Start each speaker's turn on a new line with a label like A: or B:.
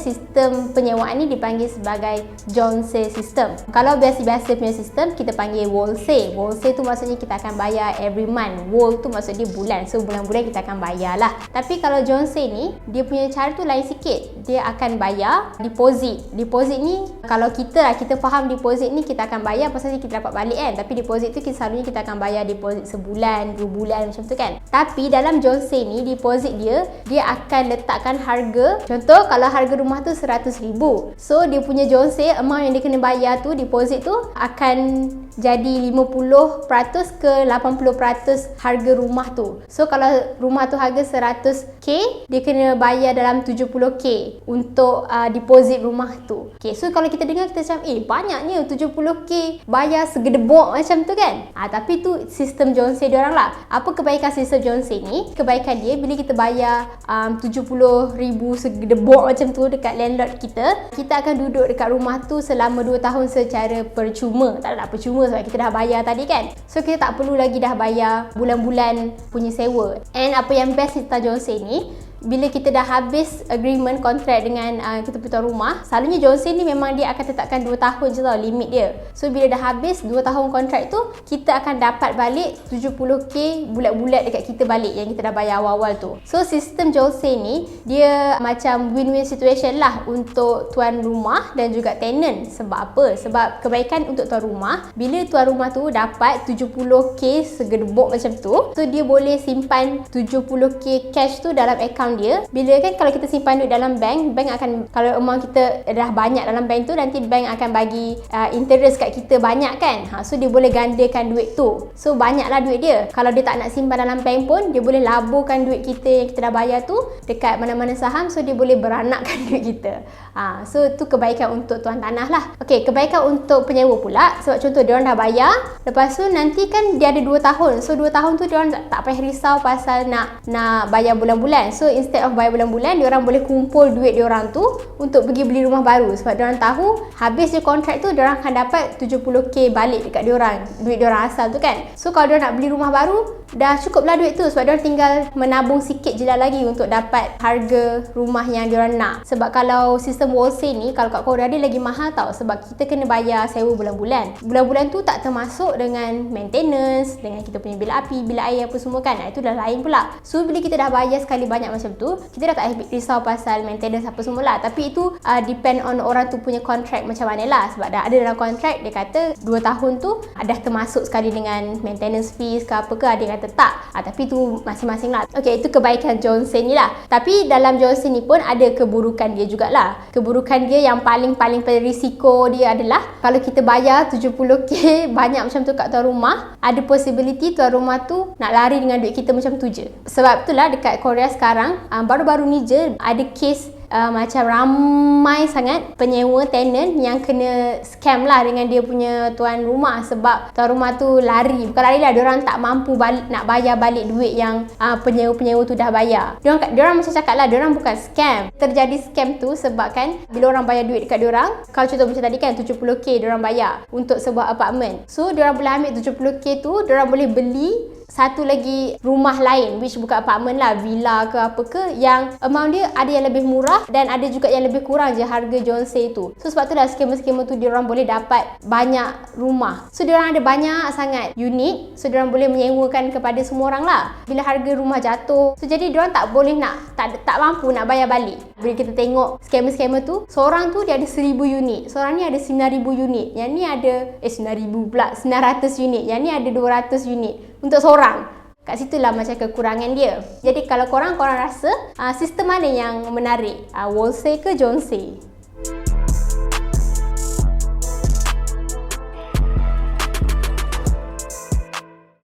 A: Sistem penyewaan ni dipanggil sebagai Jonesay system. Kalau biasa-biasa punya sistem, kita panggil Wolsey. Wolsey tu maksudnya kita akan bayar every month. Wol tu maksudnya bulan. So bulan-bulan kita akan bayar lah. Tapi kalau Jonesay ni, dia punya cara tu lain sikit. Dia akan bayar deposit. Deposit ni, kalau kita faham deposit ni kita akan bayar pasal kita dapat balik kan. Tapi deposit tu selalunya kita akan bayar deposit sebulan, 2 bulan macam tu kan. Tapi dalam Jonesay ni, deposit dia akan letakkan harga. Contoh, kalau harga rumah tu 100,000. So dia punya Jonesay, amount yang dia kena bayar tu, deposit tu akan jadi 50% ke 80% harga rumah tu. So kalau rumah tu harga 100k, dia kena bayar dalam 70k untuk deposit rumah tu. Okay, so kalau kita dengar, kita macam banyaknya 70k bayar segedebok macam tu kan. Tapi tu sistem Jonesay diorang lah. Apa kebaikan sistem Jonesay ni? Kebaikan dia, bila kita bayar 70,000 segedebok macam tu dekat landlord kita akan duduk dekat rumah tu selama 2 tahun secara percuma. Tak adalah percuma sebab kita dah bayar tadi kan. So kita tak perlu lagi dah bayar bulan-bulan punya sewa. And apa yang best tentang Jonesay ni, bila kita dah habis agreement, kontrak dengan kita punya tuan rumah, selalunya Jonesay ni memang dia akan tetapkan 2 tahun je tau limit dia. So bila dah habis 2 tahun kontrak tu, kita akan dapat balik 70k bulat-bulat dekat kita balik yang kita dah bayar awal-awal tu. So sistem Jonesay ni dia macam win-win situation lah untuk tuan rumah dan juga tenant. Sebab apa? Sebab kebaikan untuk tuan rumah, bila tuan rumah tu dapat 70k segedebok macam tu, so dia boleh simpan 70k cash tu dalam account dia. Bila kan kalau kita simpan duit dalam bank akan, kalau amount kita dah banyak dalam bank tu, nanti bank akan bagi interest kat kita banyak kan. So dia boleh gandakan duit tu. So banyaklah duit dia. Kalau dia tak nak simpan dalam bank pun, dia boleh laburkan duit kita yang kita dah bayar tu dekat mana-mana saham. So dia boleh beranakkan duit kita. So tu kebaikan untuk tuan tanah lah. Okay, kebaikan untuk penyewa pula. Sebab contoh diorang dah bayar, lepas tu nanti kan dia ada 2 tahun. So 2 tahun tu diorang tak payah risau pasal nak bayar bulan-bulan. So instead of bayar bulan-bulan, diorang boleh kumpul duit diorang tu untuk pergi beli rumah baru. Sebab diorang tahu habis je kontrak tu, diorang akan dapat 70k balik dekat diorang, duit diorang asal tu kan. So kalau diorang nak beli rumah baru, dah cukup lah duit tu. Sebab diorang tinggal menabung sikit je lah lagi untuk dapat harga rumah yang diorang nak. Sebab kalau sistem Wolsey ni, kalau kat Korea dia lagi mahal tau. Sebab kita kena bayar sewa bulan-bulan. Bulan-bulan tu tak termasuk dengan maintenance, dengan kita punya bil api, bil air apa semua kan. Itu dah lain pula. So bila kita dah bayar sekali banyak macam tu, kita dah tak risau pasal maintenance apa semua lah. Tapi itu depend on orang tu punya kontrak macam mana lah. Sebab dah ada dalam kontrak, dia kata 2 tahun tu dah termasuk sekali dengan maintenance fees ke apa ke, ada yang kata tak. Tapi tu masing-masing lah. Okay, itu kebaikan Jonesay ni lah. Tapi dalam Jonesay ni pun ada keburukan dia jugalah. Keburukan dia yang paling risiko dia adalah kalau kita bayar 70k banyak macam tu kat tuan rumah, ada possibility tuan rumah tu nak lari dengan duit kita macam tu je. Sebab itulah dekat Korea sekarang, baru-baru ni je ada kes macam ramai sangat penyewa tenant yang kena scam lah dengan dia punya tuan rumah. Sebab tuan rumah tu lari, bukan lari lah, diorang tak mampu nak bayar balik duit yang penyewa-penyewa tu dah bayar. Diorang macam cakap lah, diorang bukan scam. Terjadi scam tu sebab kan bila orang bayar duit dekat diorang, kalau contoh macam tadi kan 70k diorang bayar untuk sebuah apartment. So diorang boleh ambil 70k tu, diorang boleh beli satu lagi rumah lain, which bukan apartment lah, villa ke apa ke, yang amount dia ada yang lebih murah dan ada juga yang lebih kurang je harga Jonesay tu. So sebab tu lah skema-skema tu diorang boleh dapat banyak rumah. So diorang ada banyak sangat unit, so diorang boleh menyewakan kepada semua orang lah bila harga rumah jatuh. So jadi diorang tak boleh tak mampu nak bayar balik. Bila kita tengok skema-skema tu, seorang tu dia ada 1000 unit, seorang ni ada 9000 unit, yang ni ada 9000 pula, 900 unit, yang ni ada 200 unit untuk seorang. Kat situlah macam kekurangan dia. Jadi kalau korang rasa sistem mana yang menarik? Wolsey ke Jonesay?